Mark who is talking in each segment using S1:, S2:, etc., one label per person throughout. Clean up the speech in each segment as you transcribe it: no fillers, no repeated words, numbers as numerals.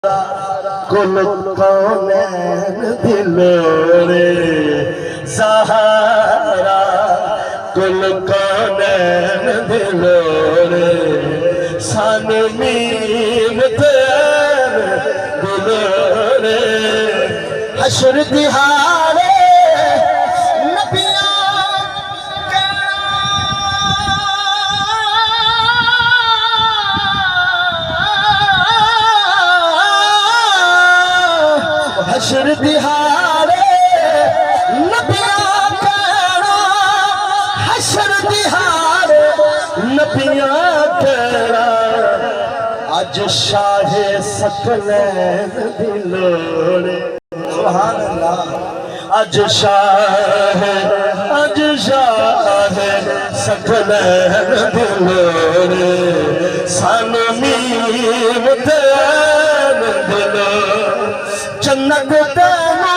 S1: कुल कौनैन दिलोरे सहारा, कुल कौनैन दिलोरे सन मीम तैन दिलोरे हशर दिहाड़े हशर दिहाड़े नबियां कहना, हशर दिहाड़े नबियां कहना अज शाहे सकलैन दिलोरे सुभान अल्लाह। अज शाहे सकलैन दिलोरे सन मीम तैन दिलोरे जन्नत तेनू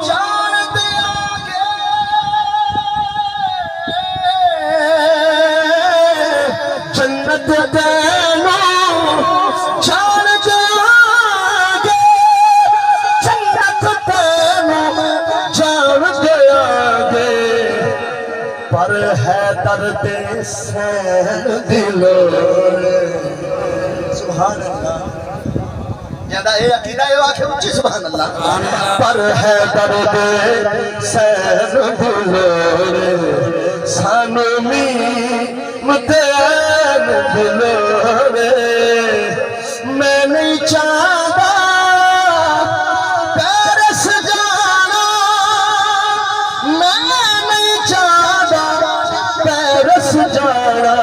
S1: जान दियांगे, जन्नत तेनू जान दियांगे, जन्नत तेनू जान दियांगे पर है दर्द सैन दिलोरे सुभान अल्लाह। पर है दर्द सैन दिलोरे सन मीम तैन दिलोरे मैं नहीं चाहता पैरस जाना, मैं नहीं चाहता पैरस जाना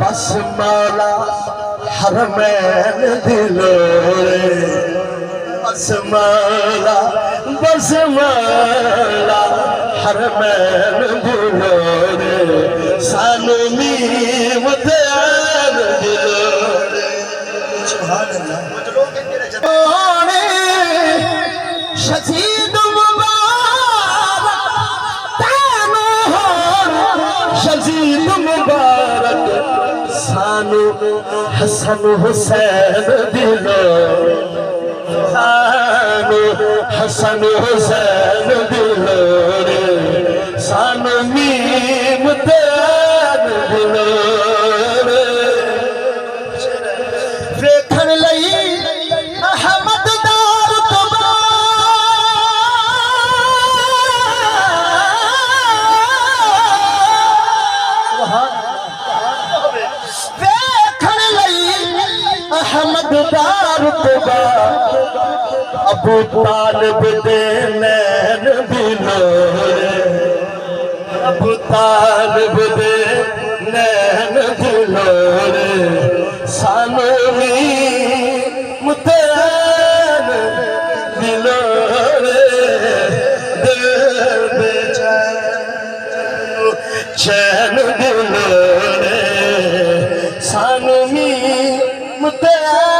S1: बस मौला हरमैन दिलोरे बस मौला हरमैन दिलोरे सन मीम तैन दिलोरे सुभान अल्लाह। शहीद मुबारक तैनू शहीद मुबारक सानू हसन हुसैन दिलोरे, सानू हसन हुसैन दिलोरे सन मीम तैन दिलोरे वेखण लई अहमद दार अहमद दार अबू तालिब दे नैन दिलोरे, अबू तालिब दे नैन दिलोरे सन मीम तैन दिलोरे दिल चैन दिलोरे सन मीम तैन